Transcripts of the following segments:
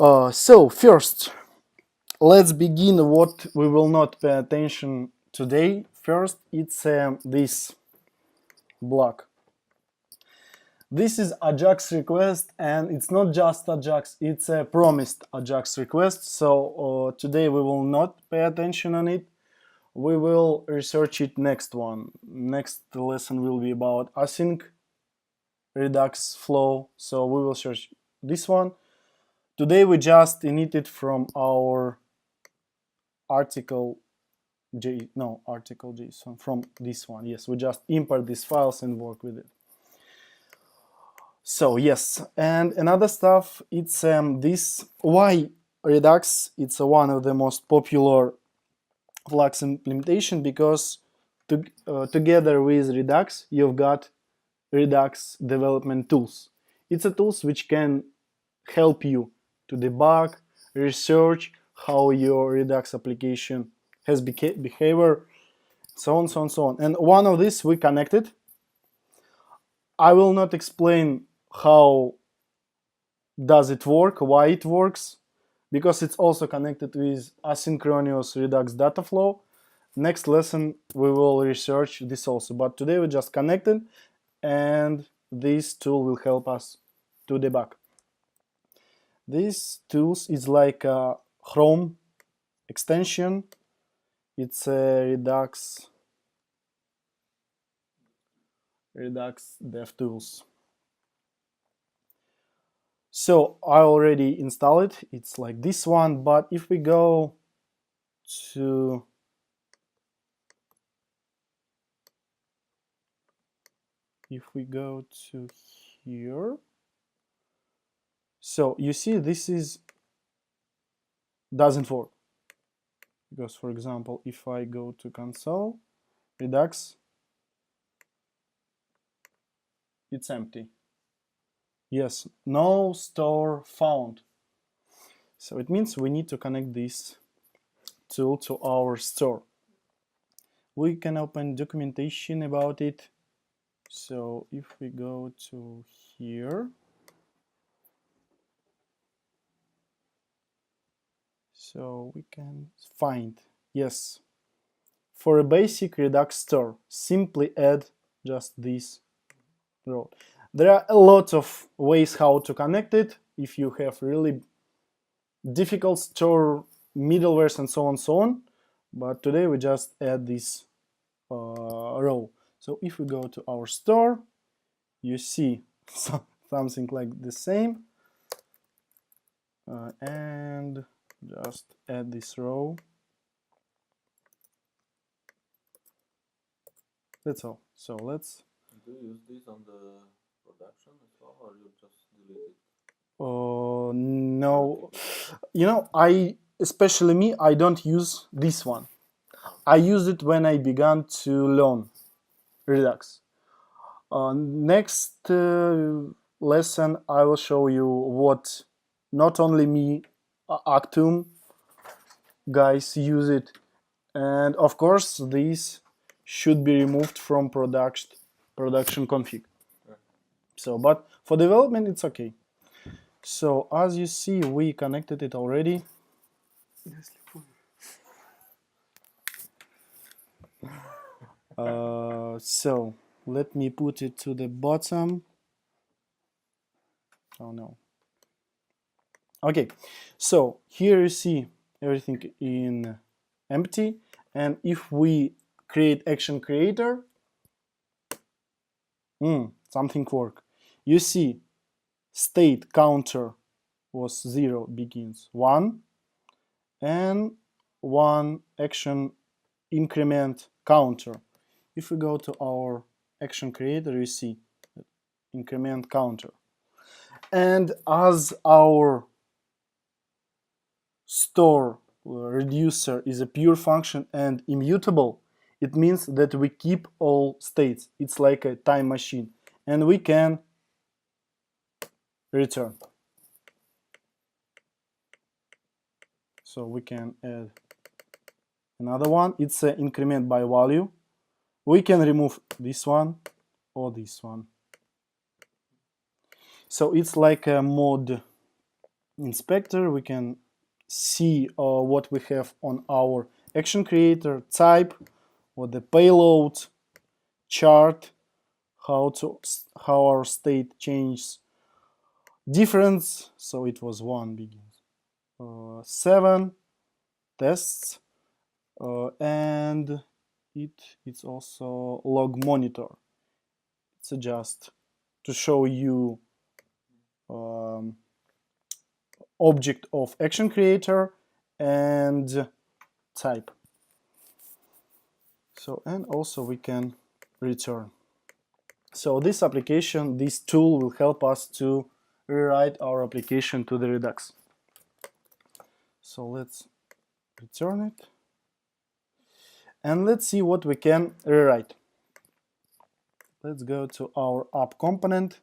So first, let's begin what we will not pay attention today. First, it's this block. This is Ajax request, and it's not just Ajax, it's a promised Ajax request. So today we will not pay attention on it. We will research it next one. Next lesson will be about async Redux flow. So we will search this one. Today we just init it from our article.json from this one. Yes, we just import these files and work with it. So yes, and another stuff, it's this why Redux. It's one of the most popular Flux implementation because together with Redux, you've got Redux development tools. It's a tools which can help you to debug, research how your Redux application has behavior, so on, so on, so on. And one of these we connected. I will not explain how does it work, why it works, because it's also connected with asynchronous Redux data flow. Next lesson we will research this also, but today we just connected, and this tool will help us to debug. This tools is like a Chrome extension. It's a Redux DevTools. So I already installed it. It's like this one, but if we go to here, so you see this doesn't work because, for example, if I go to console Redux, it's empty. Yes, no store found. So it means we need to connect this tool to our store. We can open documentation about it. So if we go to here, so we can find, yes, for a basic Redux store, simply add just this row. There are a lot of ways how to connect it. If you have really difficult store middlewares and so on, but today we just add this row. So if we go to our store, you see something like the same, and just add this row. That's all. So let's. Do you use this on the production as well, or you just delete it? No, you know, especially me, I don't use this one. I used it when I began to learn Redux. Next lesson, I will show you what not only me, ACTUM guys use it, and of course these should be removed from production config. So, but for development it's okay. So as you see, we connected it already. So let me put it to the bottom. Oh no. Okay, so here you see everything in empty, and if we create action creator, something work. You see state counter was 0, begins 1, and 1 action increment counter. If we go to our action creator, you see increment counter. And as our store reducer is a pure function and immutable, it means that we keep all states. It's like a time machine, and we can return. So we can add another one. It's an increment by value. We can remove this one or this one. So it's like a mod inspector, we can see what we have on our action creator, type, what the payload, chart, how our state changes, difference. So it was 1 begins, 7 tests, and it's also log monitor. It's just to show you object of action creator and type. So, and also we can return. So this application, this tool will help us to rewrite our application to the Redux. So let's return it. And let's see what we can rewrite. Let's go to our app component.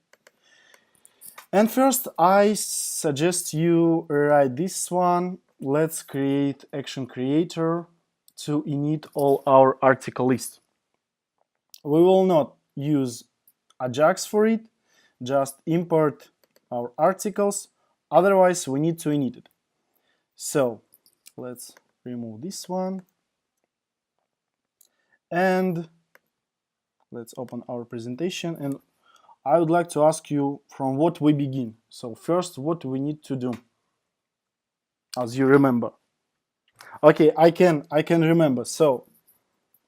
And first, I suggest you rewrite this one. Let's create action creator to init all our article list. We will not use Ajax for it, just import our articles. Otherwise, we need to init it. So let's remove this one. And let's open our presentation. And I would like to ask you from what we begin. So first, what we need to do, as you remember. Okay, I can remember. So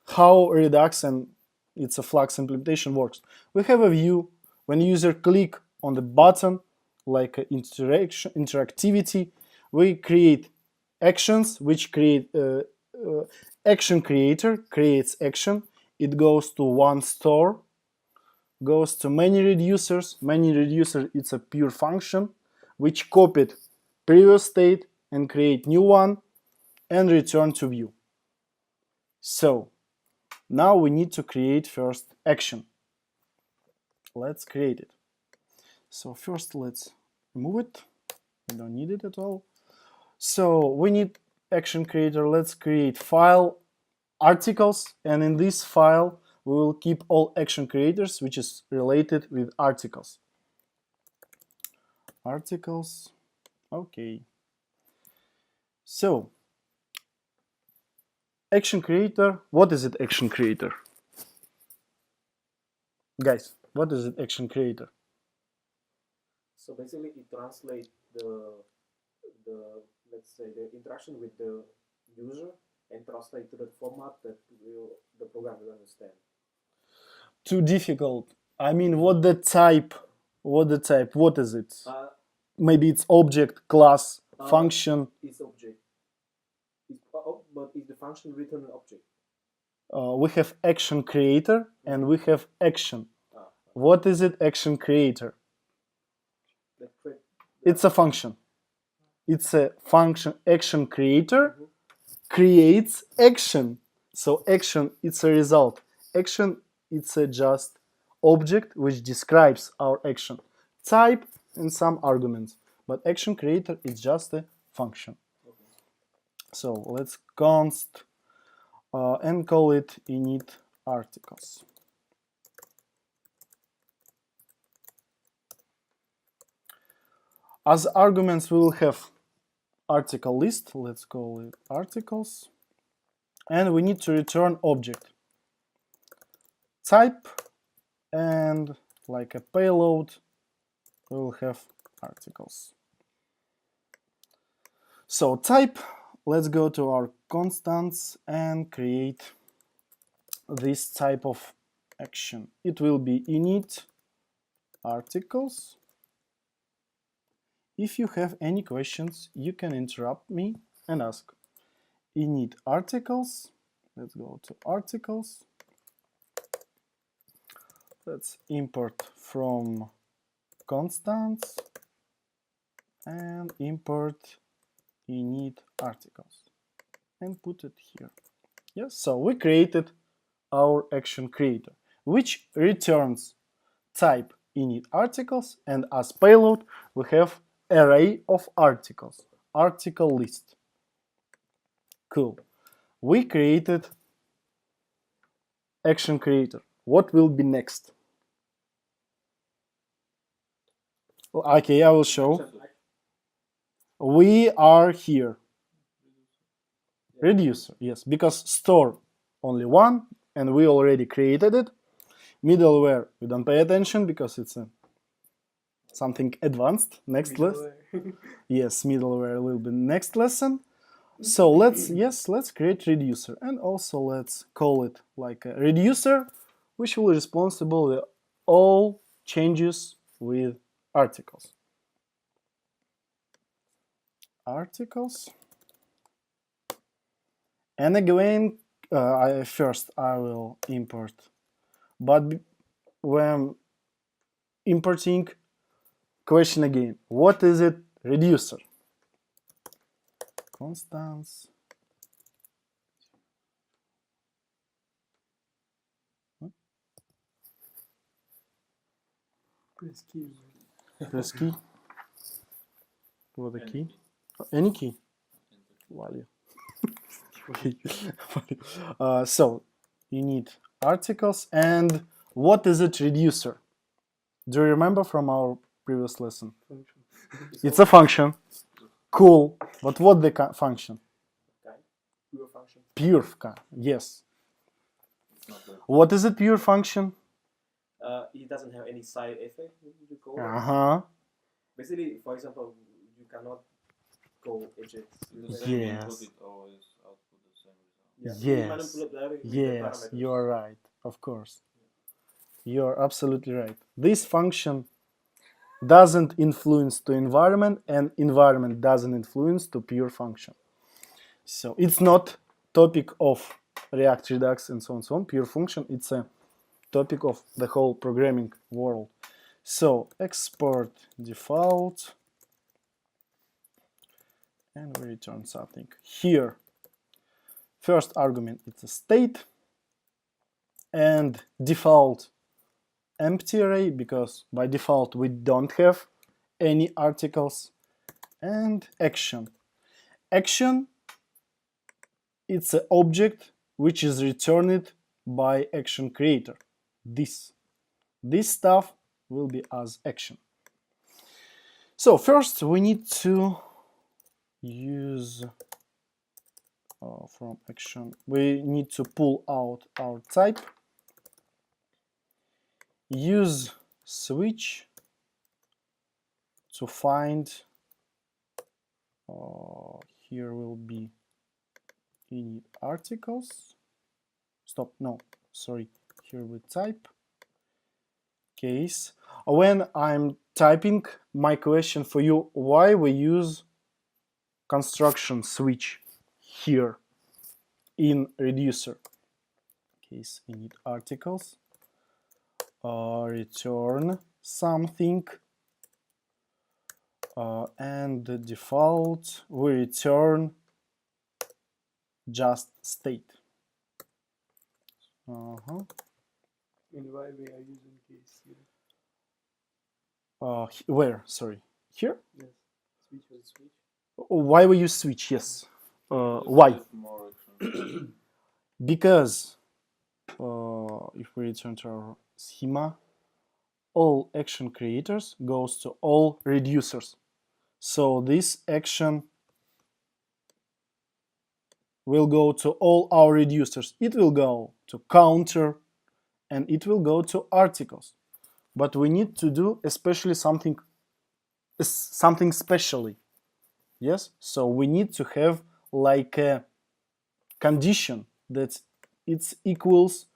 how Redux and it's a Flux implementation works. We have a view. When user click on the button, like interactivity, we create actions, which create action creator creates action. It goes to one store, goes to many reducers. Many reducer, it's a pure function which copied previous state and create new one and return to view. So now we need to create first action. Let's create it. So first let's remove it. We don't need it at all. So we need action creator. Let's create file articles, and in this file we will keep all action creators which is related with articles. Articles, okay. So action creator, what is it action creator? Guys, what is it action creator? So basically it translates the let's say the interaction with the user and translate to the format that the program will understand. Too difficult. I mean, what the type? What is it? Maybe it's object, class, function. It's object. But is the function written an object? We have action creator and we have action. What is it action creator? It's a function. It's a function. Action creator creates action. So action, it's a result. Action, it's a just object which describes our action. Type and some arguments. But action creator is just a function. So let's const and call it init articles. As arguments, we will have article list. Let's call it articles. And we need to return object. Type and like a payload, we will have articles. So type, let's go to our constants and create this type of action. It will be init articles. If you have any questions, you can interrupt me and ask. Init articles. Let's go to articles. Let's import from constants and import init articles and put it here. Yes, so we created our action creator, which returns type init articles, and as payload we have array of articles, article list. Cool. We created action creator. What will be next? Okay, I will show. We are here. Reducer, yes, because store only one, and we already created it. Middleware, we don't pay attention because it's something advanced. Next lesson. Yes, middleware will be next lesson. So let's create reducer, and also let's call it like a reducer, which will be responsible for all changes with articles. And again, first I will import, but when importing, question again, what is it? Reducer. Constance. Press key. Press key. What a key? Any key. Value. Okay. So you need articles, and what is it? Reducer. Do you remember from our previous lesson? Function. It's a function. Cool. But what the function? Pure function. Pure function. Yes. What is a pure function? It doesn't have any side effect. You call it. Uh-huh. Basically, for example, you cannot go edges. Yes. It always output the same result. Yeah, Yes. you manipulate directly with the Yes, parameters. you are right. Of course. You are absolutely right. This function doesn't influence to environment, and environment doesn't influence to pure function. So it's not topic of React, Redux, and so on, so on. Pure function, it's a topic of the whole programming world. So export default, and we return something. Here, first argument, it's a state, and default empty array, because by default we don't have any articles, and action. Action, it's an object which is returned by action creator. This stuff will be as action. So first we need to use from action, we need to pull out our type, use switch to find, here will be init articles, here we type case. When I'm typing, my question for you, why we use construction switch here in reducer? Case init articles, return something, and the default we return just state. And why we are using case here? Where? Sorry, here? Yes. Switch was switch. Why we use switch? Yes. Why? Because if we return to our schema, all action creators goes to all reducers. So this action will go to all our reducers. It will go to counter, and it will go to articles. But we need to do especially something specially. Yes? So we need to have like a condition that it's equals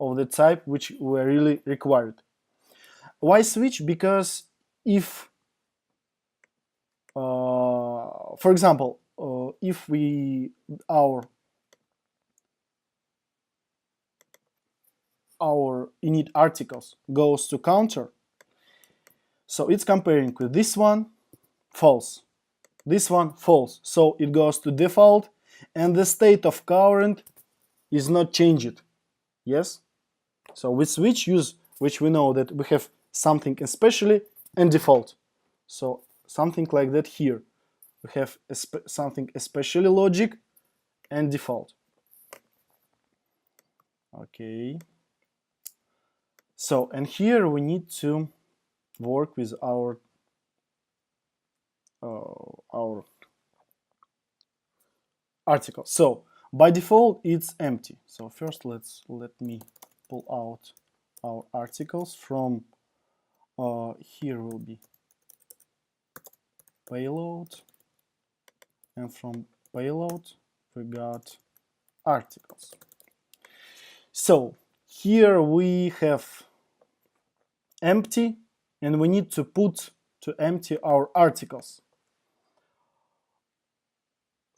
of the type which were really required. Why switch? Because if, for example, if our init articles goes to counter, so it's comparing with this one, false, this one, false, so it goes to default, and the state of current is not changed. Yes? So with switch use, which we know that we have something especially and default. So something like that here. We have something especially logic and default. Okay. So, and here we need to work with our our article. So by default it's empty. So first let me pull out our articles from here will be payload, and from payload we got articles. So here we have empty, and we need to put to empty our articles.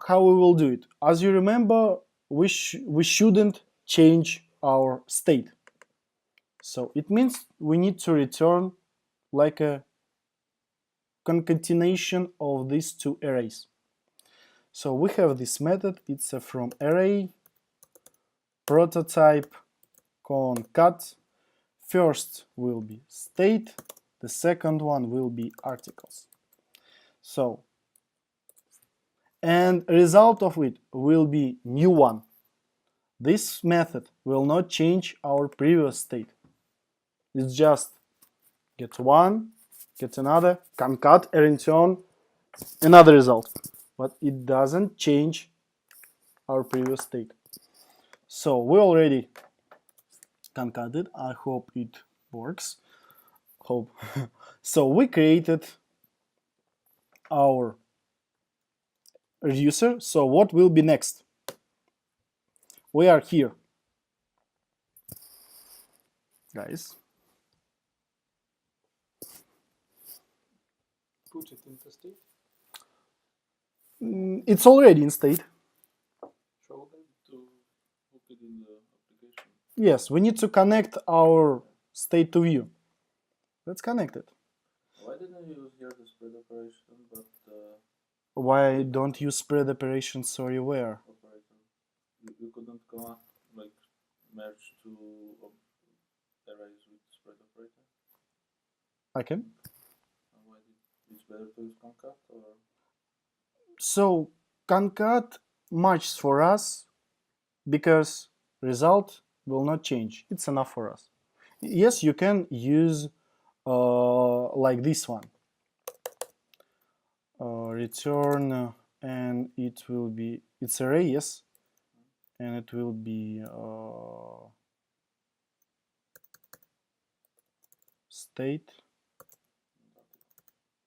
How we will do it? As you remember, we shouldn't change our state. So it means we need to return like a concatenation of these two arrays. So we have this method, it's a from array prototype concat. First will be state, the second one will be articles. So, and result of it will be new one. This method will not change our previous state. It's just get one, get another, concat, and return another result. But it doesn't change our previous state. So we already concated. I hope it works. Hope. So we created our reducer. So what will be next? We are here, guys. Put it into state. It's already in state. Show them to hook it in the application. Yes, we need to connect our state to view. Let's connect it. Why didn't you use here the spread operation, but Why don't you spread operation? Sorry, where? operator? You couldn't like merge two arrays with spread operator. I can. Why it's better to use concat or? So concat matches for us because result will not change. It's enough for us. Yes, you can use like this one. Return and it will be, it's array, yes, and it will be state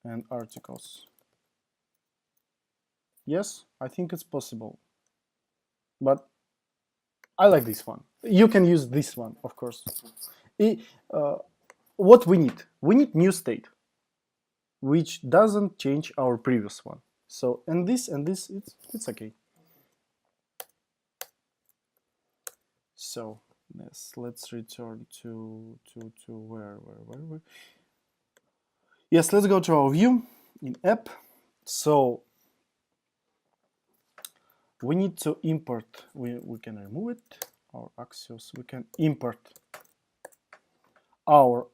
and articles. Yes, I think it's possible, but I like this one. You can use this one, of course. What we need new state, which doesn't change our previous one. So and this, it's okay. So let's return to where. Yes, let's go to our view in app. So we need to import, we can remove it, our Axios, we can import our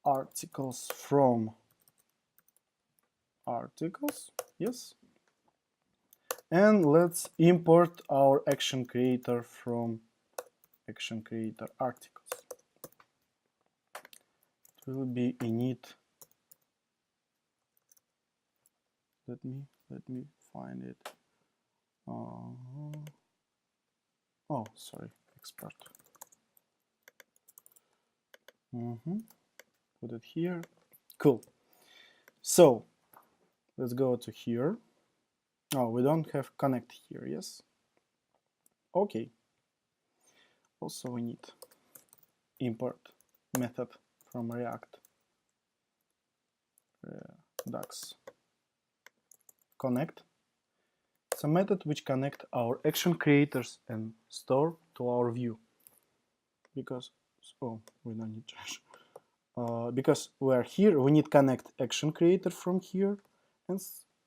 articles from articles, yes. And let's import our action creator from action creator articles. It will be init. Let me find it. Oh, sorry, export. Put it here. Cool. So let's go to here. Oh, we don't have connect here, yes? Okay. Also we need import method from React. Redux connect. It's a method which connect our action creators and store to our view. Because, oh, we don't need trash. Because we are here, we need connect action creator from here and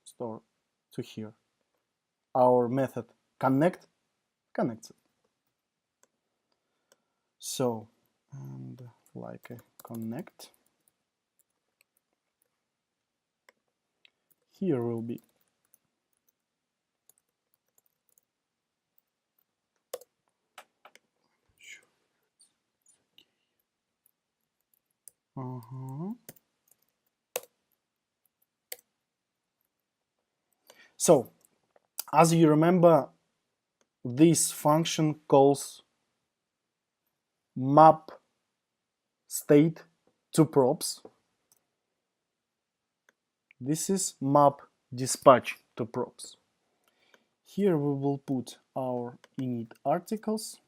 store to here. Our method connect connects it. So, and like a connect. Here will be So, as you remember, this function calls map state to props. This is map dispatch to props. Here we will put our init articles.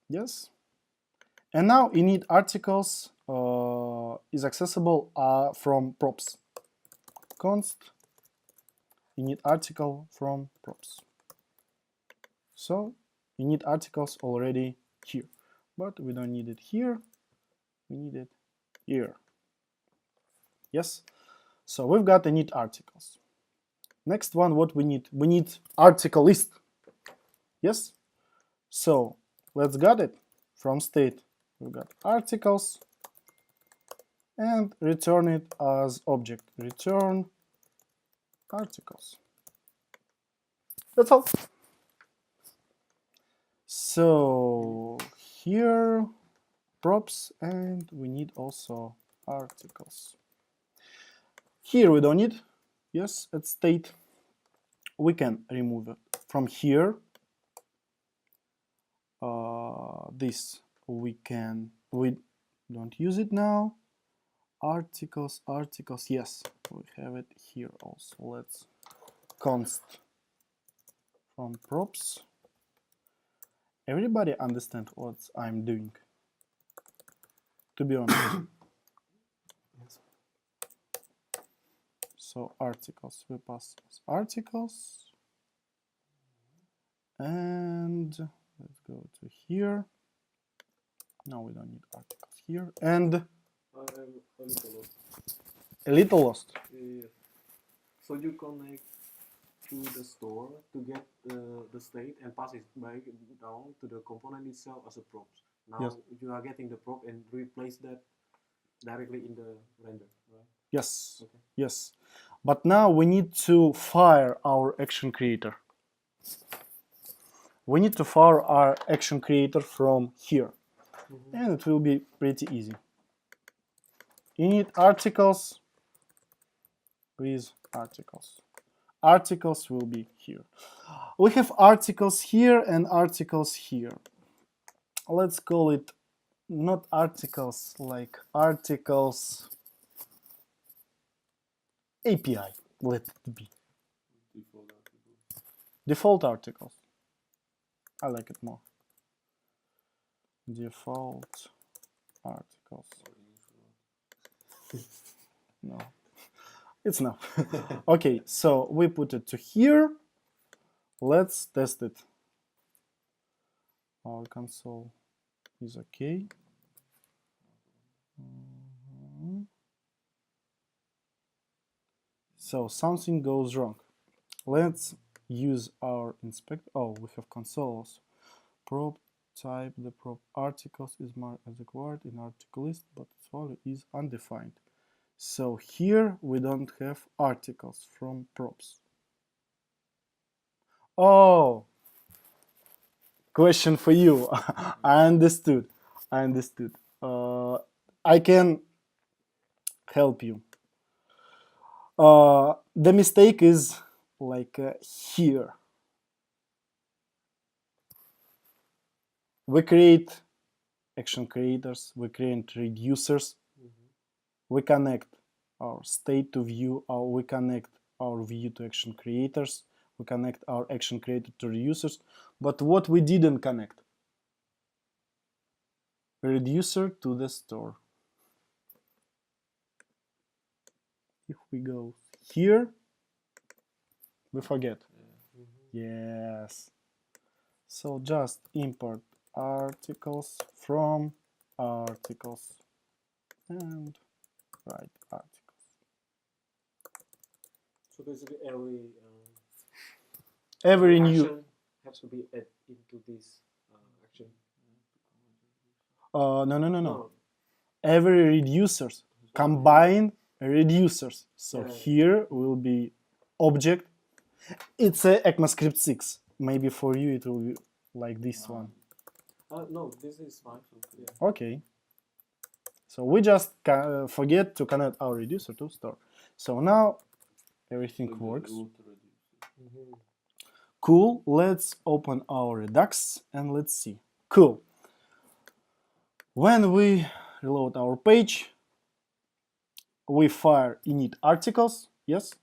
Yes. And now init articles is accessible from props. Const init article from props. So init articles already here, but we don't need it here. We need it here. Yes. So we've got init articles. Next one, what we need? We need article list. Yes. So let's get it from state. We've got articles and return it as object. Return articles. That's all. So here props, and we need also articles. Here we don't need. Yes, at state we can remove it from here. This we don't use it now. Articles, yes, we have it here also. Let's const from props. Everybody understand what I'm doing, to be honest. Yes. So articles, we pass as articles, and let's go to here. No, we don't need articles here, and a little lost. Yeah. So you connect to the store to get the state and pass it back down to the component itself as a props. Now yes. You are getting the prop and replace that directly in the render, right? Yes. Okay. Yes. But now we need to fire our action creator. We need to fire our action creator from here. And it will be pretty easy. Init articles with articles. Articles will be here. We have articles here and articles here. Let's call it not articles, like articles API. Let it be. Default articles. I like it more. Default articles. No, it's not. Okay, so we put it to here. Let's test it. Our console is okay. So something goes wrong. Let's use our inspector. Oh, we have consoles. Prop type, the prop articles is marked as required in article list, but its value is undefined. So here we don't have articles from props. Oh, question for you. I understood. I can help you. The mistake is like here. We create action creators, we create reducers, we connect our state to view, we connect our view to action creators, we connect our action creator to reducers, but what we didn't connect? Reducer to the store. If we go here, we forget. Yes. So just import articles from articles and write articles. So basically every action new has to be added into this action. No. Every reducers combine reducers. So here will be object. It's a ECMAScript 6. Maybe for you it will be like this one. No, this is fine. Okay. So we just forget to connect our reducer to store. So now everything Like the works. root reducer. Cool. Let's open our Redux and let's see. Cool. When we reload our page, we fire init articles, yes,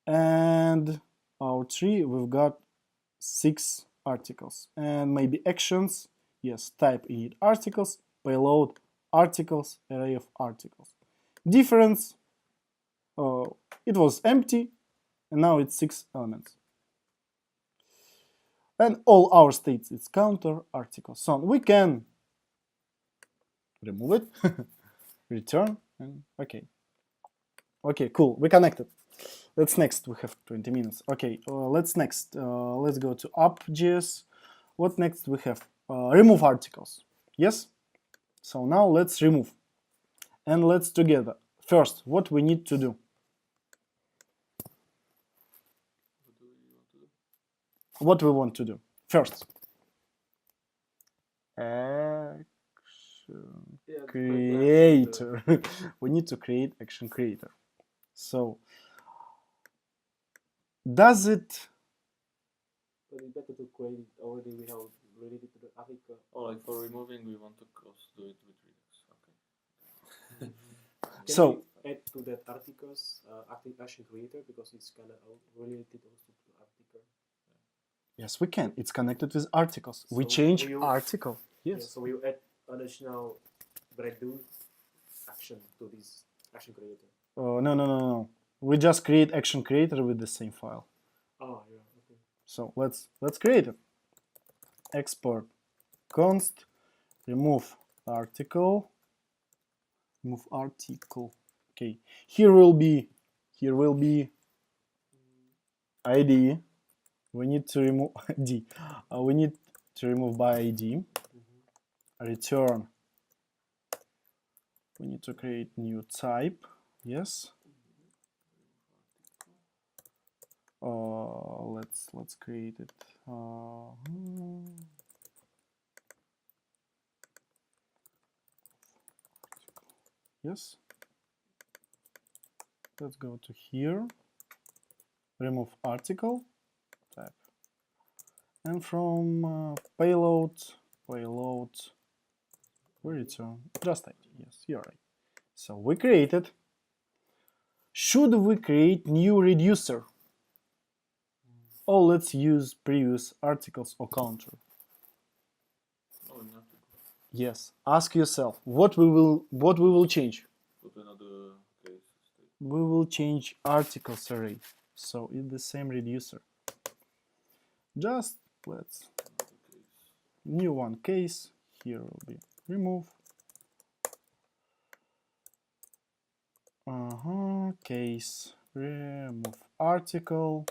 and our tree, we've got 6 articles, and maybe actions, yes, type init articles, payload articles, array of articles. Difference, it was empty, and now it's 6 elements. And all our states, it's counter articles. So we can remove it, return, and okay. Okay, cool, we connected. Let's next, we have 20 minutes. Okay, let's next, let's go to app.js. What next we have? Remove articles, yes? So now let's remove. And let's together. First, what we need to do? What we want to do? First. Action creator. We need to create action creator. So, does it? But it's better to create it already. We have related to the article. Oh, like for removing, we want to cross do it with Redux. Okay. Can So we add to that articles action creator because it's kind of related also to article. yes, we can. It's connected with articles. We So change you- article. Yes. Yeah, so we add additional redo action to this action creator. No. We just create action creator with the same file. Oh yeah. Okay. So let's create it. Export const remove article. Remove article. Okay. Here will be ID. We need to remove ID. We need to remove by ID. Return. We need to create new type. Yes. Let's create it. Yes. Let's go to here. Remove article type. And from payload, we return just ID. Yes, you're right. So we created. Should we create new reducer? Or let's use previous articles or counter? No, nothing. Yes. Ask yourself what we will change. Put another case state. We will change articles array. So it's the same reducer. Just let's new one case. Here will be remove. Case remove article,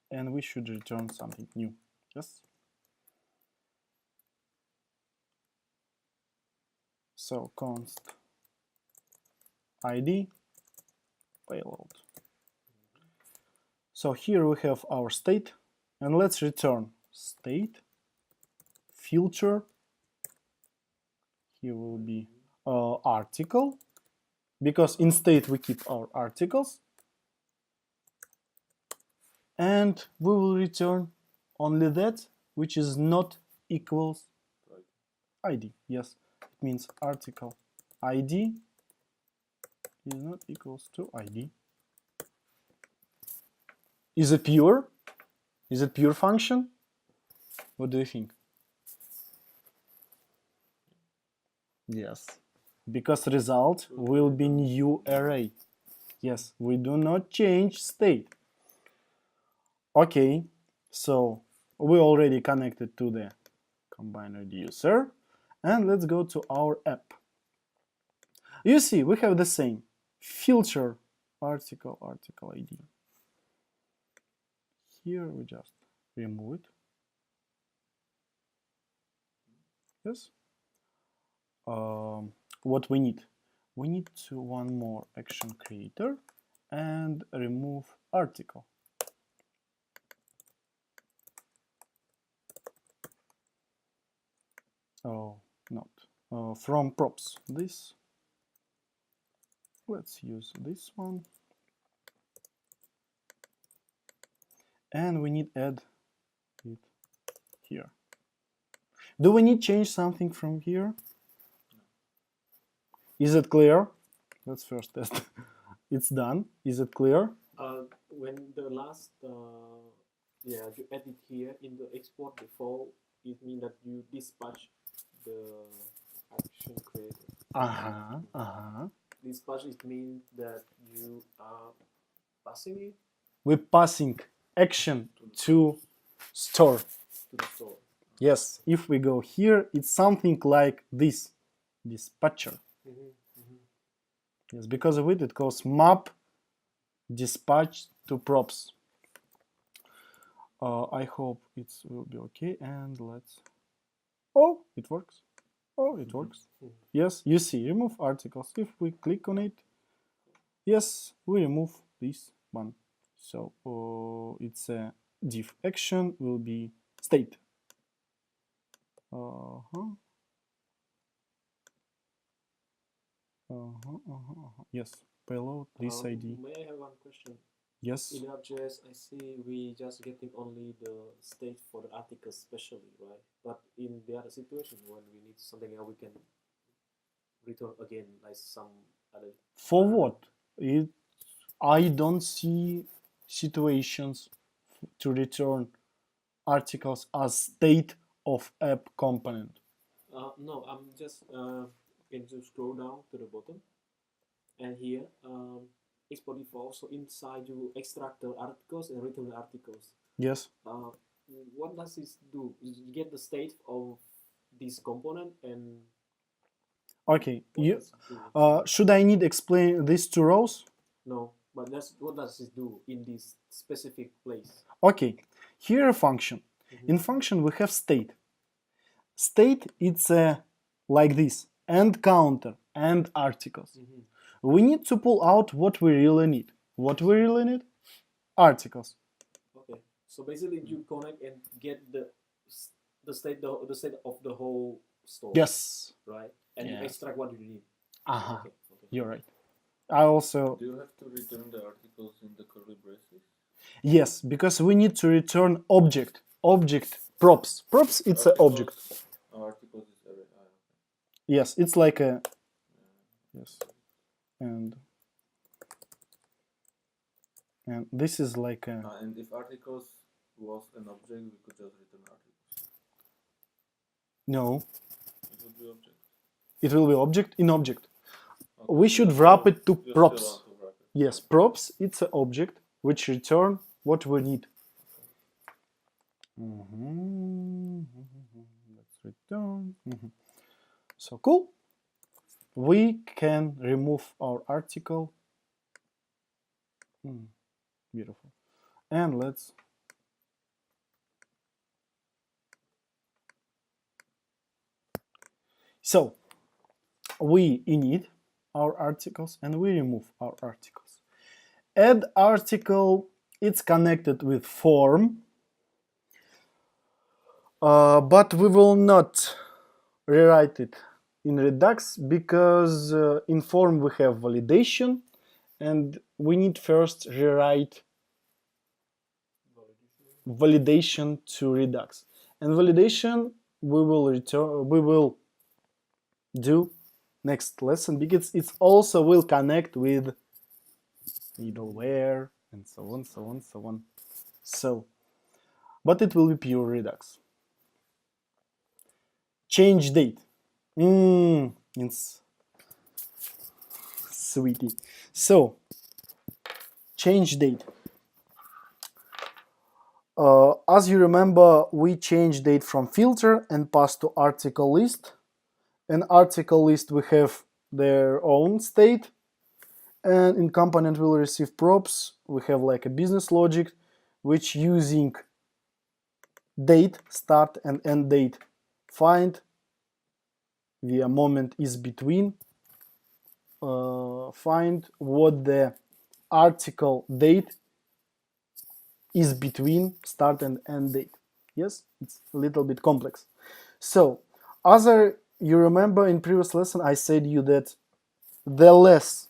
and we should return something new. Yes. So const ID payload. So here we have our state, and let's return state filter. Here will be article, because in state we keep our articles, and we will return only that which is not equals ID. Yes, it means article ID is not equals to ID. Is it pure? Is it pure function? What do you think? Yes, because result will be new array. Yes, we do not change state. Okay, so we already connected to the combined reducer, and let's go to our app. You see, we have the same filter article ID. Here we just remove it. Yes. What we need? We need to one more action creator and remove article. Oh, not from props. This Let's use this one. And we need add it here. Do we need change something from here? Is it clear? Let's first test. It's done. Is it clear? When the last yeah, you add it here in the export default, it means that you dispatch the action created. Dispatch, it means that you are passing it We're passing action to store. to the store. Yes, if we go here, it's something like this, dispatcher. Yes, because of it, it calls map dispatch to props. I hope it will be okay, and let's... Oh, it works. Oh, it works. Yes, you see, remove articles. If we click on it, yes, we remove this one. So it's a div action will be state. Yes, payload this ID. May I have one question? Yes. In React.js, I see we just getting only the state for the articles specially, right? But in the other situation, when we need something else, we can return again like some other. For what? I don't see situations to return articles as state of app component. No, I'm just can you scroll down to the bottom, and here export default. So inside you extract the articles and return the articles. Yes. What does this do? You get the state of this component and. Okay. Should I need explain these two rows? No, but what does it do in this specific place? Okay. Here a function. In function we have state. State it's like this, and counter and articles. We need to pull out what we really need. What we really need? Articles. Okay. So basically you connect and get the state of the whole store. Yes. Right? And you extract what you need. Okay. You're right. I also... Do you have to return the articles in the curly braces? Yes, because we need to return object props. Props it's an object. Articles is okay. Yes, it's like a... Yes. And this is like a... And if articles was an object, we could just return articles. No. It would be object. It will be object in object. Okay. We should wrap it to You're props. still on to wrap it. Yes, props it's an object which return what we need. Let's return. So cool. We can remove our article. Beautiful. And let's... So we init our articles and we remove our articles. Add article, it's connected with form, but we will not rewrite it in Redux because in form we have validation and we need first rewrite validation to Redux. And validation we will do next lesson because it also will connect with middleware and so on. So, but it will be pure Redux. Change date. It's sweetie. So, change date. As you remember, we changed date from filter and passed to article list. In article list we have their own state, and in component will receive props. We have like a business logic which using date, start and end date, find via moment is between, find what the article date is between start and end date. Yes, it's a little bit complex. So, you remember in previous lesson I said you that the less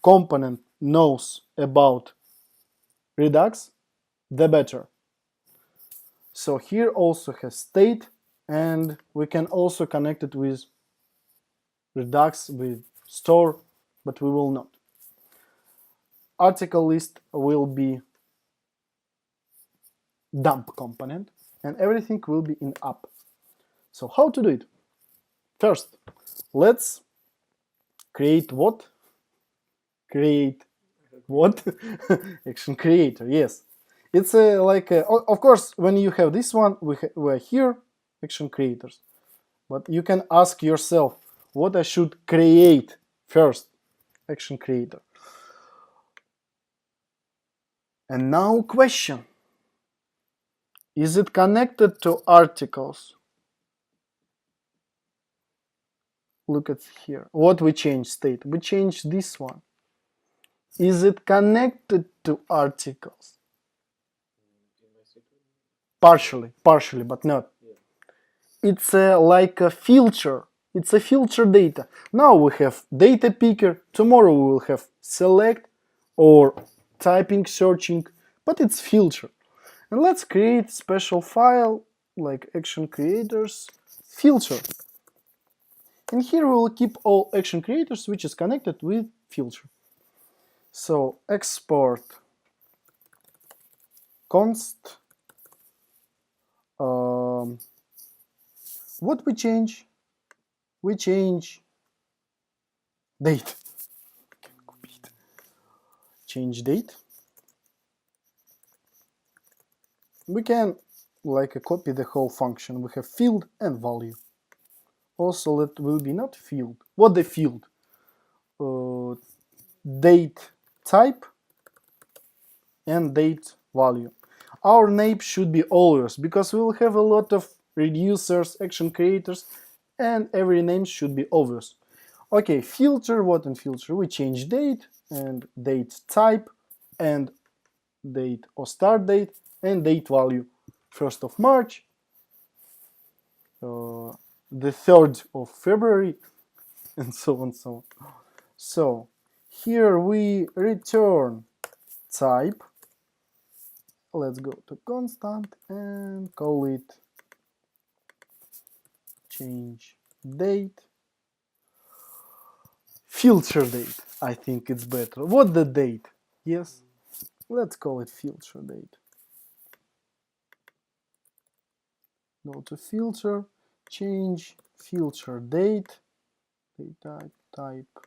component knows about Redux, the better. So here also has state, and we can also connect it with Redux, with store, but we will not. Article list will be dump component, and everything will be in app. So how to do it? First, let's create what? Create what? Action creator, yes. It's of course, when you have this one, we're here, action creators. But you can ask yourself, what I should create first? Action creator. And now question. Is it connected to articles? Look at here. What we change state? We change this one. Is it connected to articles? Partially, but not. It's like a filter. It's a filter data. Now we have data picker. Tomorrow we will have select or typing, searching, but it's filter. And let's create special file like action creators filter. And here we will keep all action creators which is connected with filter. So export const. What we change? We change date. Change date. We can copy the whole function. We have field and value. Also, that will be not field. What the field? Date type and date value. Our name should be always, because we will have a lot of reducers, action creators, and every name should be obvious. Okay, filter, what in filter? We change date and date type and date or start date and date value. 1st of March, the 3rd of February, and so on, so on. So here we return type. Let's go to constant and call it change date. Filter date, I think it's better. What the date? Yes, let's call it filter date. Go to filter, change filter date, date type,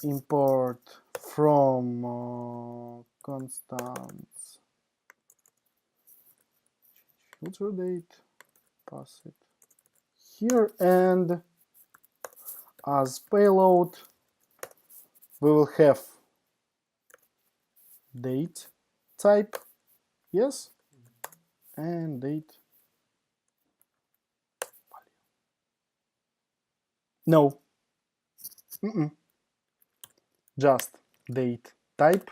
import from constants, filter date, pass it here, and as payload we will have date type, yes, and date value. No, just date type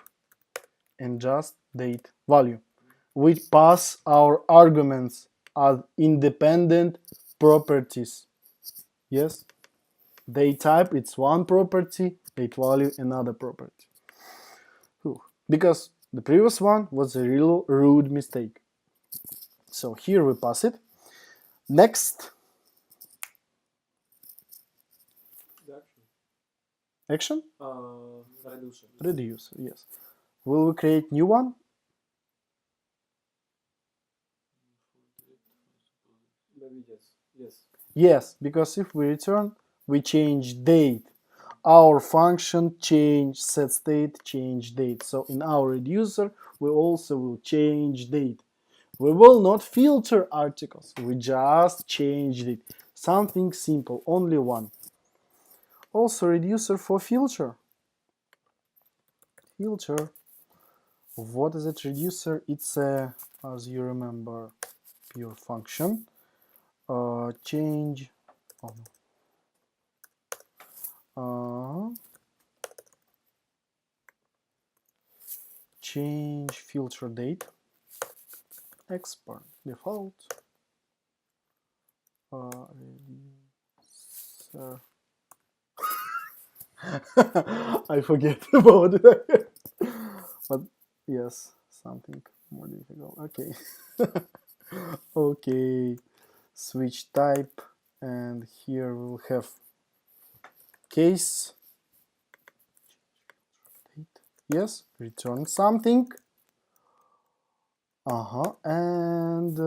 and just date value. We pass our arguments as independent properties. Yes, date type it's one property, date value another property. Because the previous one was a real rude mistake. So here we pass it. Next. Action? Reducer. Reducer, yes. Will we create new one? Maybe yes. Yes, because if we return, we change date. Our function change set state, change date. So in our reducer, we also will change date. We will not filter articles. We just change date. Something simple, only one. Also reducer for filter. Filter. What is it reducer? It's a, as you remember, pure function. Change. Change filter date. Export default. Reducer. I forget about it. But yes, something more difficult. Okay. Okay. Switch type, and here we'll have case. Yes, return something. And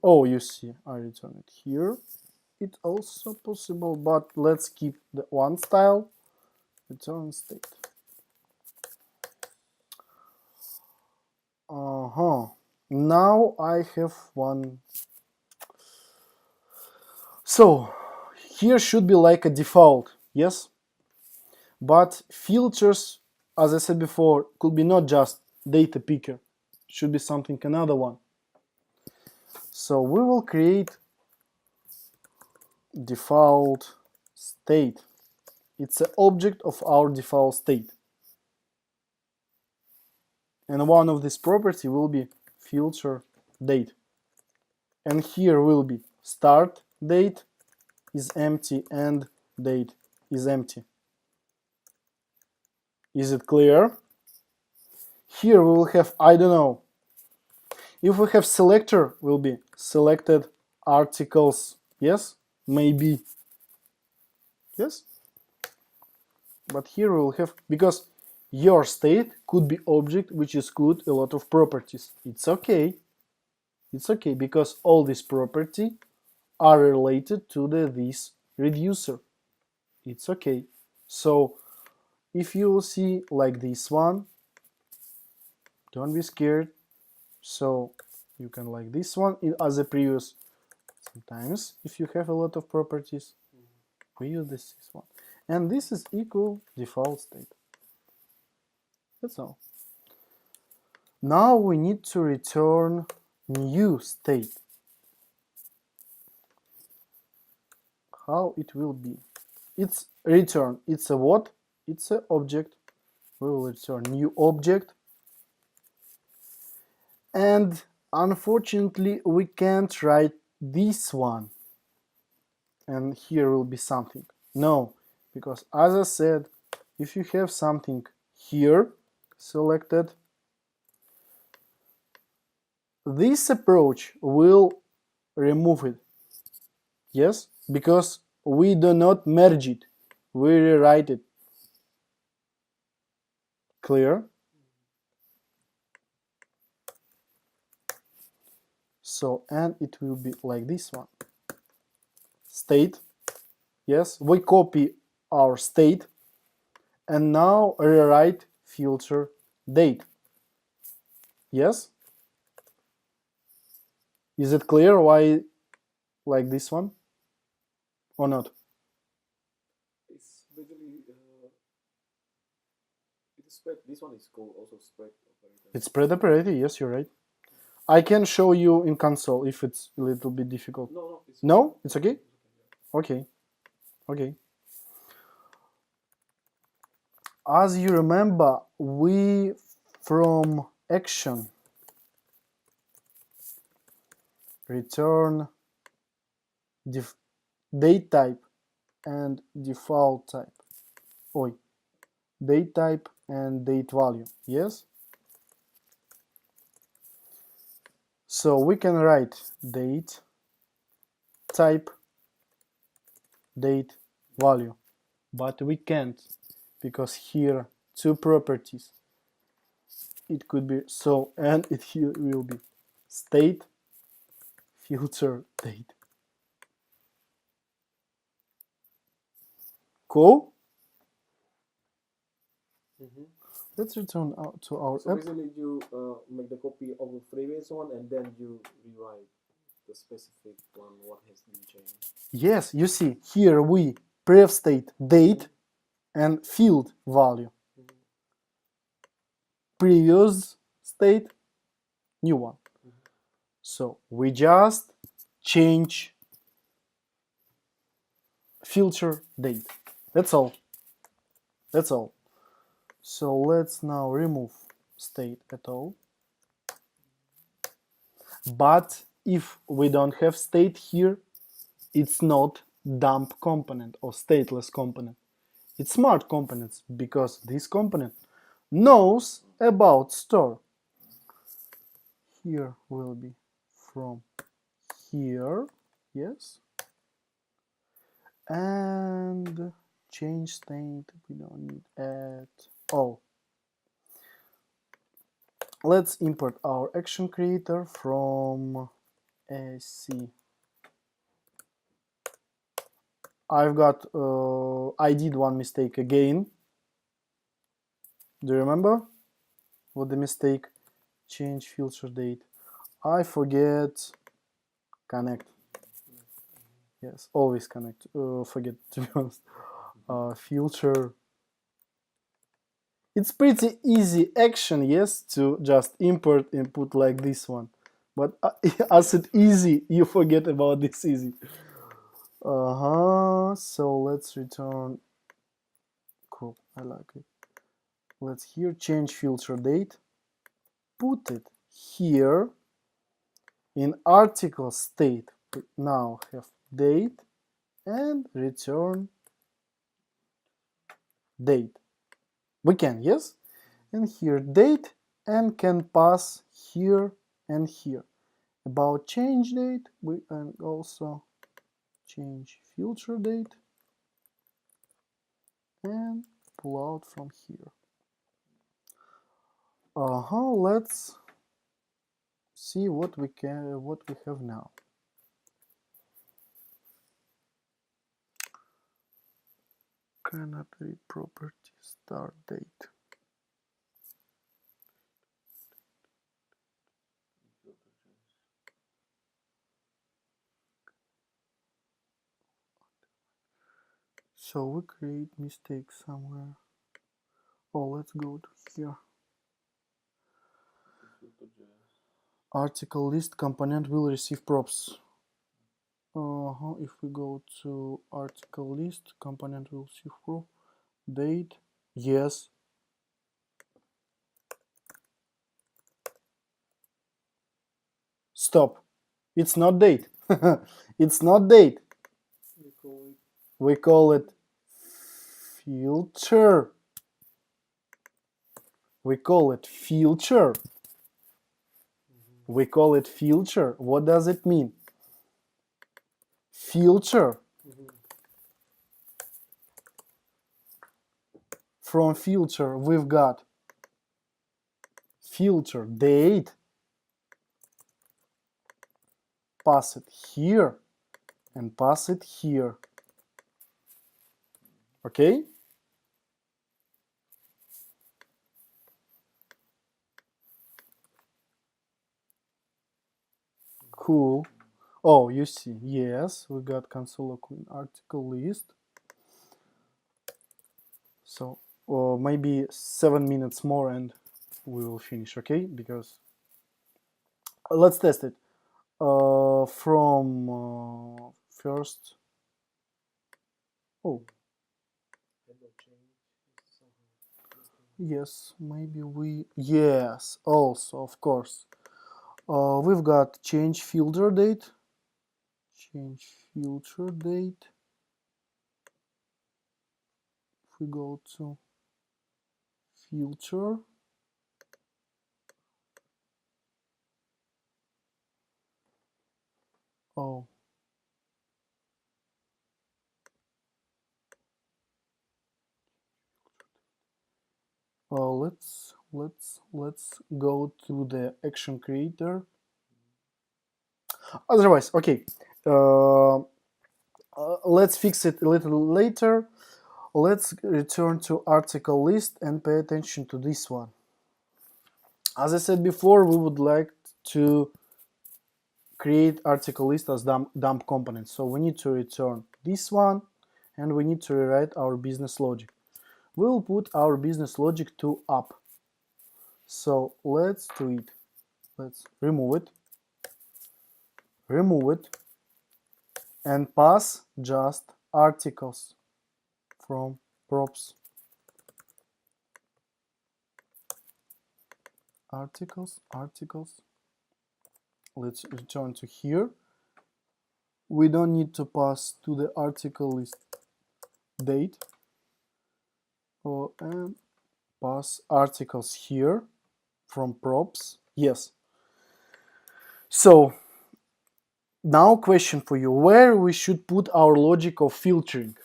oh, you see, I return it here. It's also possible, but let's keep the one style. Return state. Now I have one. So here should be like a default, yes? But filters, as I said before, could be not just data picker. Should be something another one. So we will create default state. It's an object of our default state. And one of this property will be filter date. And here will be start date is empty and date is empty. Is it clear? Here we will have, I don't know, if we have selector, will be selected articles, yes, maybe, yes, but here we will have, because your state could be object which include a lot of properties. It's okay, because all these property are related to this reducer. It's okay. So if you will see like this one, don't be scared. So you can like this one as a previous. Sometimes if you have a lot of properties, we use this one. And this is equal default state. That's all. Now we need to return new state. How it will be? It's return. It's a what? It's an object. We will return new object. And unfortunately, we can't write this one. And here will be something. No, because as I said, if you have something here selected, this approach will remove it. Yes, because we do not merge it, we rewrite it. Clear? So, and it will be like this one. State. Yes, we copy our state and now rewrite filter date. Yes? Is it clear why like this one or not? It's basically it is spread. This one is called also spread operator. It's spread operator, yes, you're right. I can show you in console if it's a little bit difficult. No, It's okay? Okay. Okay. As you remember, we from action return date type and default type. Date type and date value. Yes? So we can write date type date value, but we can't because here two properties. It could be so, and it here will be state filter date. Cool. Let's return out to our So app. basically, you make the copy of the previous one, and then you rewrite the specific one what has been changed. Yes, you see here we pref state date and field value. Previous state, new one. So we just change filter date. That's all. That's all. So let's now remove state at all. But if we don't have state here, it's not dump component or stateless component. It's smart components because this component knows about store. Here will be from here, yes, and change state we don't need at all. Let's import our action creator from AC. I did one mistake again. Do you remember what the mistake? Change filter date. I forget connect. Yes, always connect. Forget, to be honest. Filter. It's pretty easy action, yes, to just import and put like this one. But as it easy, you forget about this easy. So let's return. Cool, I like it. Let's here change filter date. Put it here in article state. We now have date and return date. We can, yes? And here date and can pass here and here. About change date, we can also change filter date and pull out from here. Let's see what we have now. Cannot read property start date. So we create mistake somewhere. Oh, let's go to here. Article list component will receive props. If we go to article list, component will receive prop. Date, yes. Stop. It's not date. It's not date. We call it filter. We call it filter. We call it filter. What does it mean? Filter. From filter, we've got filter date. Pass it here and pass it here. Okay? Cool. Oh, you see, yes, we got console queen article list. So maybe 7 minutes more and we will finish, okay? Because let's test it. From first. Oh. Yes, maybe we. Yes, also, of course. We've got change filter date. Change filter date. If we go to filter. Oh. Let's go to the action creator. Otherwise, okay. Let's fix it a little later. Let's return to article list and pay attention to this one. As I said before, we would like to create article list as dump component. So we need to return this one and we need to rewrite our business logic. We'll put our business logic to up. So let's do it. Let's remove it. Remove it. And pass just articles from props. Articles. Let's return to here. we don't need to pass to the article list date, and pass articles here from props. Yes. So now question for you, where we should put our logic of filtering.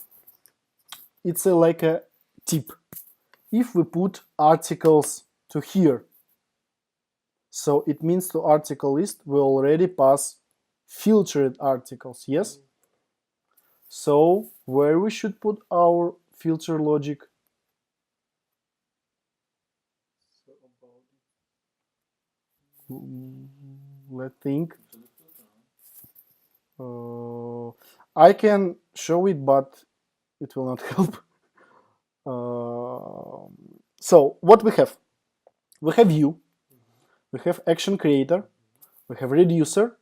It's like a tip. If we put articles to here, so it means to article list we already pass filtered articles, yes? So where we should put our filter logic? So about Let's think. I can show it, but it will not help. So what we have? We have view, we have action creator, we have reducer,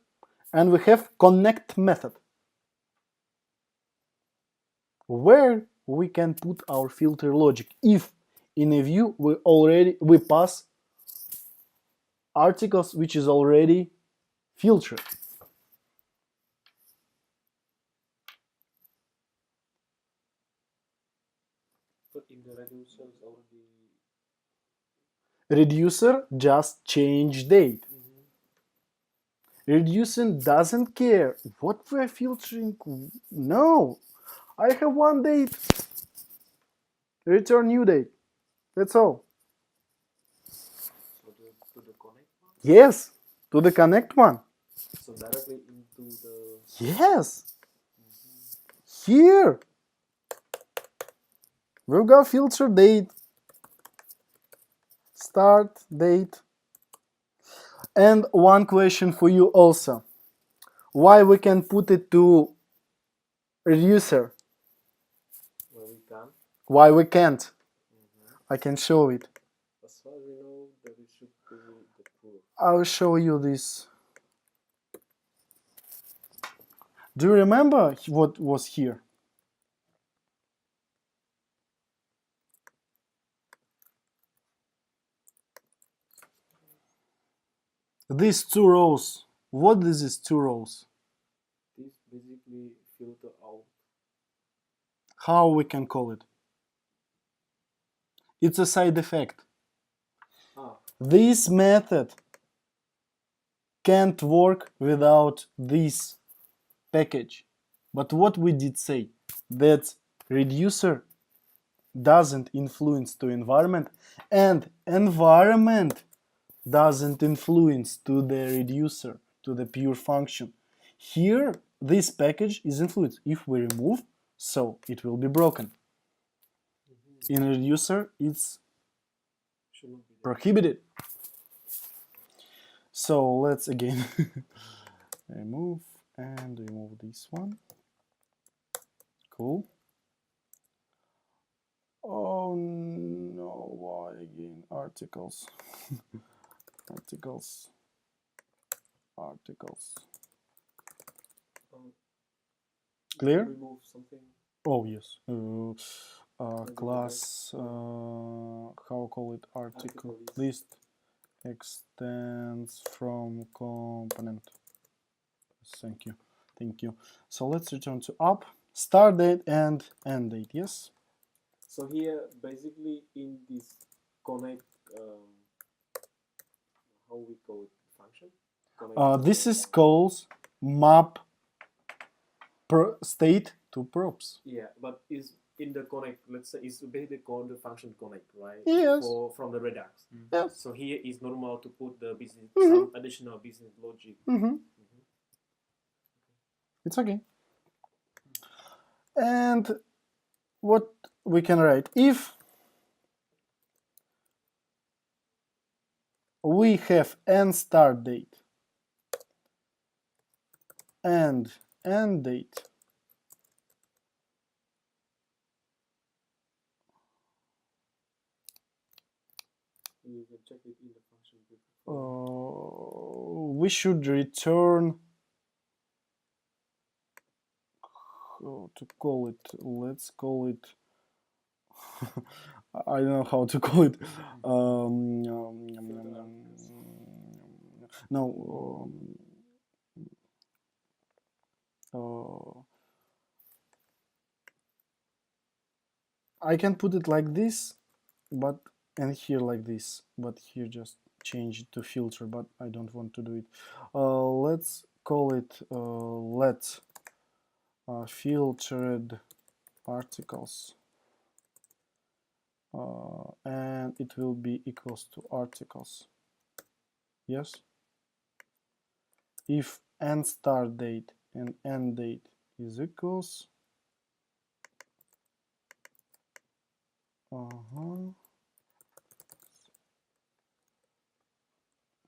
and we have connect method. Where we can put our filter logic if in a view we pass articles which is already filtered. but in the reducer is already Reducer just change date. Reducing doesn't care what we're filtering. No, I have one date. Return new date. That's all. so to the connect one. Yes, to the connect one. So directly into the Yes. Here. We've got filter date, start date. And one question for you also. Why we can put it to reducer? where we can. Why we can't? I can show it. As far as we know, that we should do the proof. I'll show you this. Do you remember what was here? These two rows. What is these two rows? This basically filter out. How we can call it? It's a side effect. This method can't work without this package. But what we did say, that reducer doesn't influence to environment and environment doesn't influence to the reducer, to the pure function. Here, this package is influenced. If we remove, so it will be broken. In reducer, it's prohibited. So let's again remove and remove this one. Cool. Oh no, why again? Articles. Articles. Articles. Clear? Remove something. Oh yes. Class. How call it? Article list extends from component. Thank you. Thank you. So let's return to up. Start date and end date. Yes. So here, basically, in this connect, how we call it, function? This is calls map state to props. Yeah, but is in the connect, let's say, is basically called the function connect, right? Yes. From the Redux. Yes. So here is normal to put the business, some additional business logic. It's okay. And what we can write, if we have end start date and end date, You can check it in the function. we should return, how to call it, let's call it, I don't know how to call it, I can put it like this, but and here like this, but here just change it to filter, but I don't want to do it. Let's call it let filtered articles, and it will be equals to articles. Yes. If end start date and end date is equals,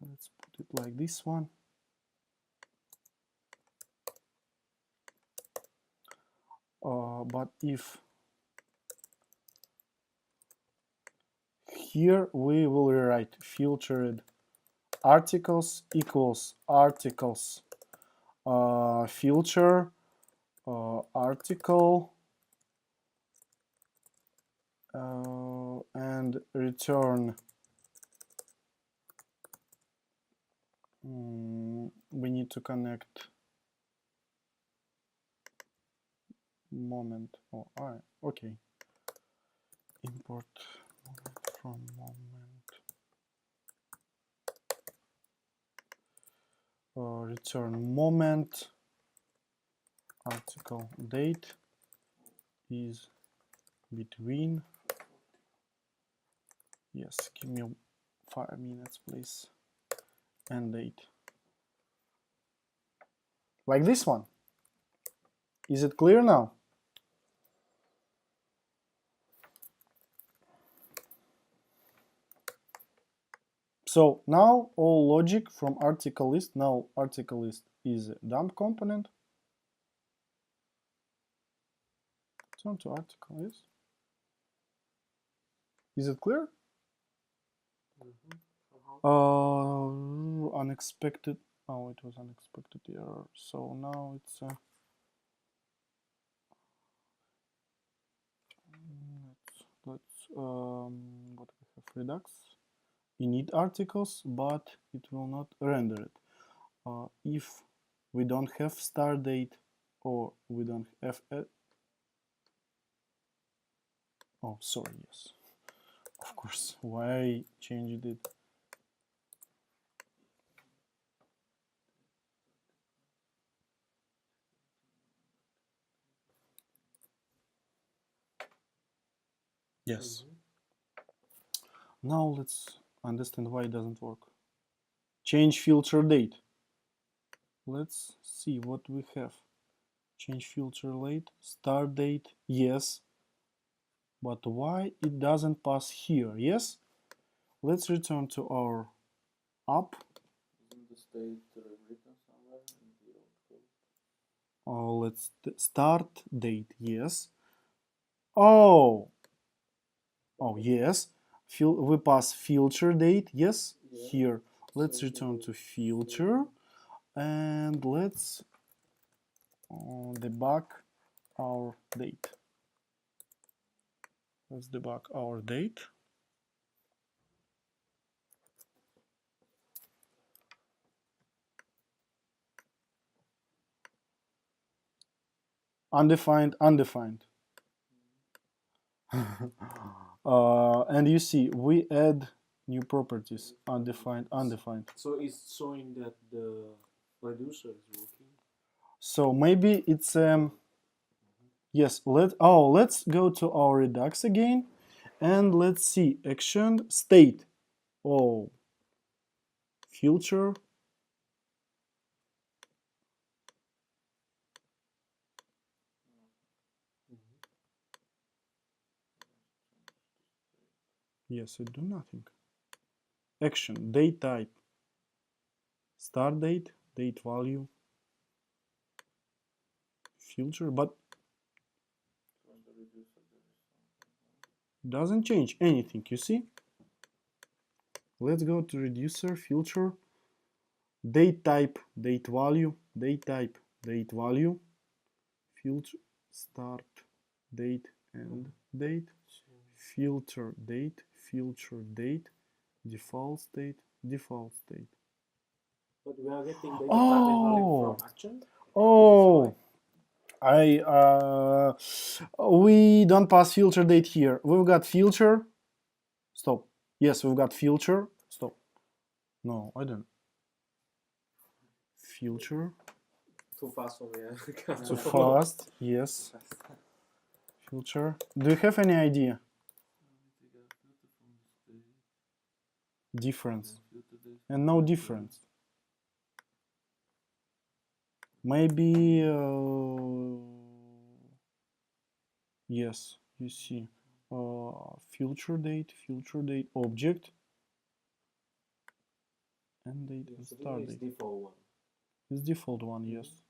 let's put it like this one. But if here we will rewrite filtered articles equals articles filter article and return we need to connect moment. Oh, all right, okay. Import moment from moment. Return moment article date is between. Yes, give me 5 minutes, please. And date. Like this one. Is it clear now? So now all logic from article list. Now article list is a dump component. Turn to article list. Is it clear? Unexpected. Oh, it was unexpected error. So now it's let's what we have, Redux. Init articles, but it will not render it. If we don't have start date or we don't have oh, sorry, yes, of course. Why I changed it? Yes. Now let's understand why it doesn't work. Change filter date. Let's see what we have. Change filter date, start date, yes. But why it doesn't pass here? Yes. Let's return to our app. Isn't the state written somewhere in the code? Let's start date, yes. Oh, yes. We pass filter date, yes. Yeah. Here, let's return to filter and let's debug our date. Let's debug our date. Undefined, undefined. And you see, we add new properties, undefined, undefined. So it's showing that the reducer is working. So maybe it's yes. Let's go to our Redux again, and let's see action state. Oh, filter. Yes, it do nothing. Action, date type, start date, date value, filter, but doesn't change anything, you see? Let's go to reducer, filter, date type, date value, date type, date value, filter, start, date, end date, filter date, default state, default state. But we are getting data type and value from action. Oh, We don't pass filter date here. We've got filter. Stop. Yes, we've got filter. Stop. No, I don't. Filter. Too fast for me. Too fast. Yes. Filter. Do you have any idea? Difference. And no difference. Maybe. Yes, you see. Filter date, object, end date, and start date. Default one. It's default one, yes.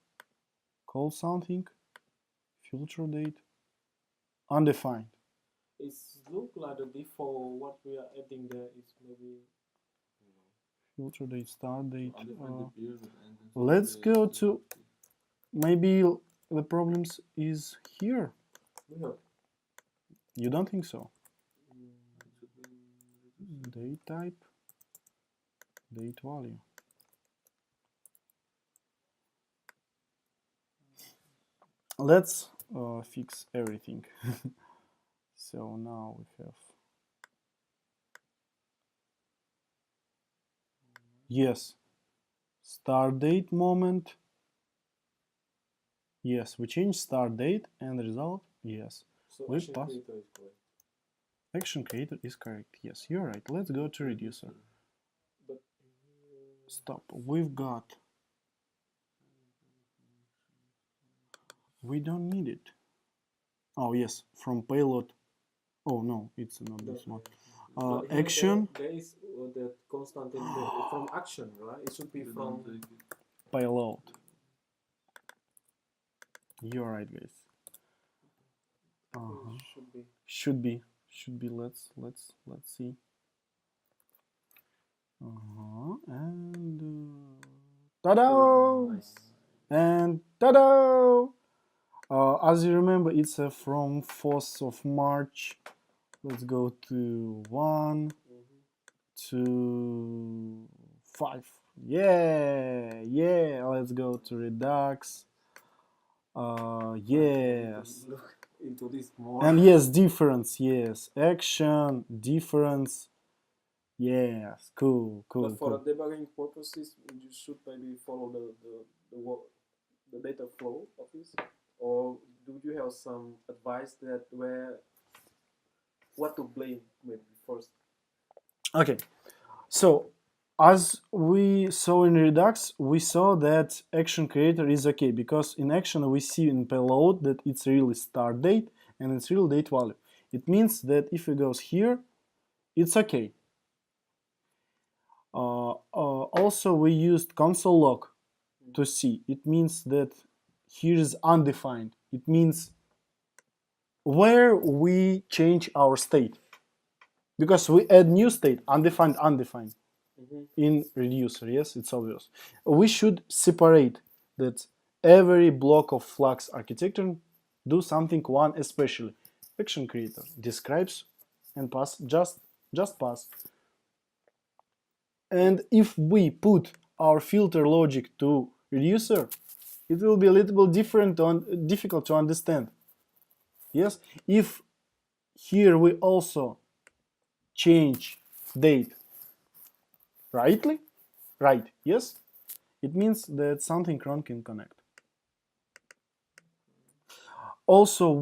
Call something, filter date, undefined. It looks like the default. What we are adding there is maybe. Filter date, start date. Let's Let's go to. Maybe the problems is here. No. You don't think so? Date type, date value. Let's fix everything. So now we have. Yes, start date moment. Yes, we change start date and result. Yes, So we action pass. creator is correct. Action creator is correct. Yes, you're right. Let's go to reducer. But Stop. We've got. We don't need it. Oh yes, from payload. Oh no, it's not this one. but here Action There is the constant from action, right? It should be from. payload. You're right, guys. Should be. Should be. Let's see. And ta-da! Nice. And ta-da! As you remember, it's from 4th of March. Let's go to 1, 2, 5. Yeah. Let's go to Redux. Yes. Look into this more. And yes, difference. Yes, action, difference. Yes, cool. But for debugging purposes, you should maybe follow the data flow of this, or do you have some advice that what to blame maybe first? Okay, so as we saw in Redux, we saw that action creator is okay because in action we see in payload that it's really start date and it's real date value. It means that if it goes here, it's okay. Also, we used console log to see. It means that here is undefined. It means where we change our state. Because we add new state, undefined. In reducer, yes, it's obvious. We should separate that every block of Flux architecture do something one especially. Action creator describes and pass, just pass. And if we put our filter logic to reducer, it will be a little bit difficult to understand. Yes, if here we also change date right, yes, it means that something wrong in connect. Also,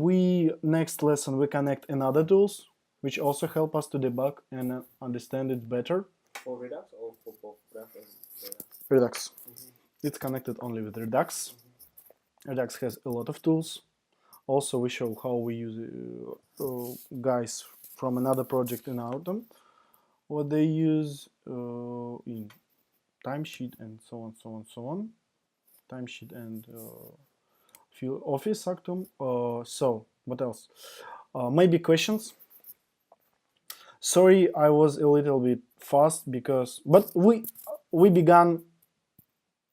next lesson we connect another tools which also help us to debug and understand it better. For Redux or for both Redux and Redux? Redux. It's connected only with Redux. Redux has a lot of tools. Also, we show how we use guys from another project in ACTUM, what they use in timesheet and so on. Timesheet and Office ACTUM. So, what else? Maybe questions? Sorry, I was a little bit fast but we began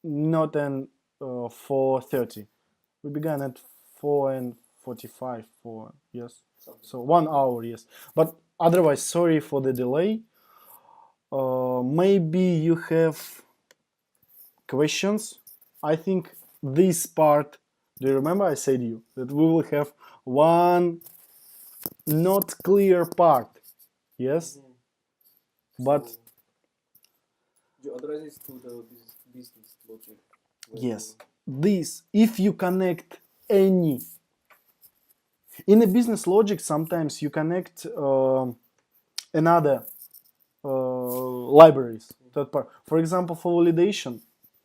not at 4:30. We began at 4:45. Yes. So 1 hour, yes. But otherwise, sorry for the delay. Maybe you have questions. I think this part Do you remember I said you that we will have one not clear part? Yes, but So you address this to the business logic. yes, this if you connect any in a business logic, sometimes you connect another libraries. Third part. For example, for validation,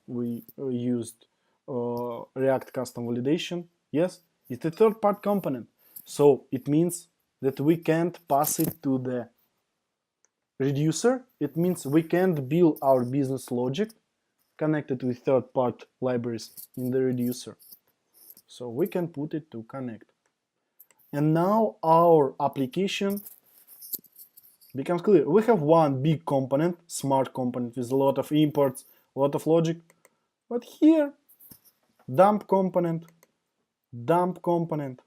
we used React custom validation. Yes, it's a third part component. So it means that we can't pass it to the reducer. It means we can't build our business logic connected with third part libraries in the reducer. So we can put it to connect. And now our application becomes clear. We have one big component, smart component with a lot of imports, a lot of logic. But here, dump component, dump component,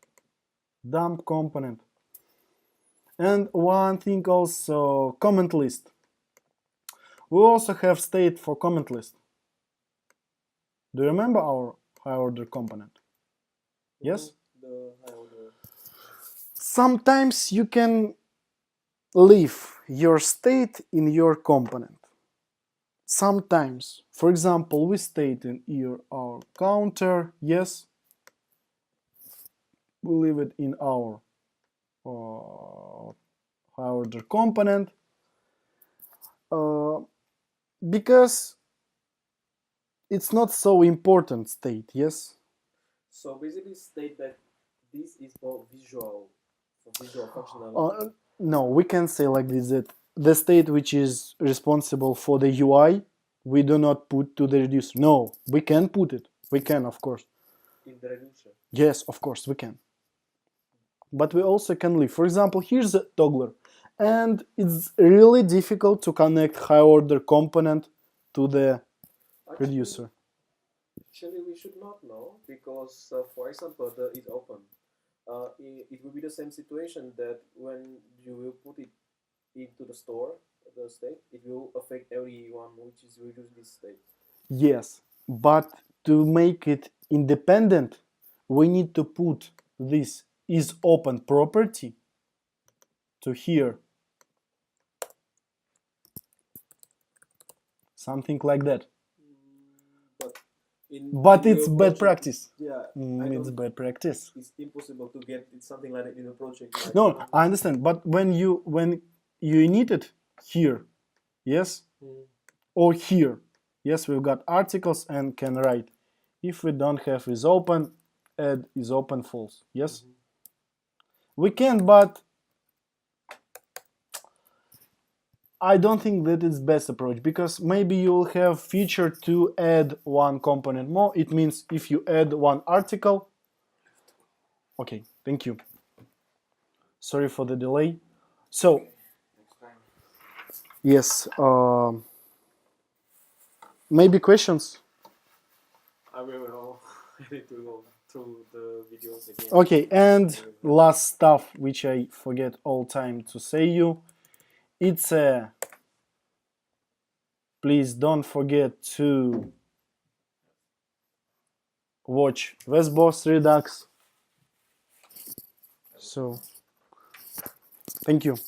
dump component. And one thing also, comment list. We also have state for comment list. Do you remember our high order component? Yes? The high order. Sometimes you can leave your state in your component. Sometimes, for example, we state in here our counter, yes, we leave it in our high order component because it's not so important state, yes. So basically state that this is for visual functionality. No, we can say like this, that the state which is responsible for the UI, we do not put to the reducer. No, we can put it. We can, of course. In the reducer. Yes, of course, we can. But we also can leave. For example, here's a toggler. And it's really difficult to connect high order component to the reducer. Actually, we should not know because, for example, it's open. It will be the same situation that when you will put it into the store, the state, it will affect everyone which is using this state. Yes, but to make it independent, we need to put this is open property to here. Something like that. But it's bad practice. Yeah, it's bad practice. It's impossible to get something like that in a project. Like no, I understand. But when you need it here, yes, or here, yes, we've got articles and can write. If we don't have is open, add is open false. Yes, we can, but I don't think that is best approach because maybe you'll have feature to add one component more. It means if you add one article. Okay, thank you. Sorry for the delay. So, yes, maybe questions? I will need to go through the videos again. Okay, and last stuff which I forget all time to say you. It's a please don't forget to watch Westboss Redux. So, thank you.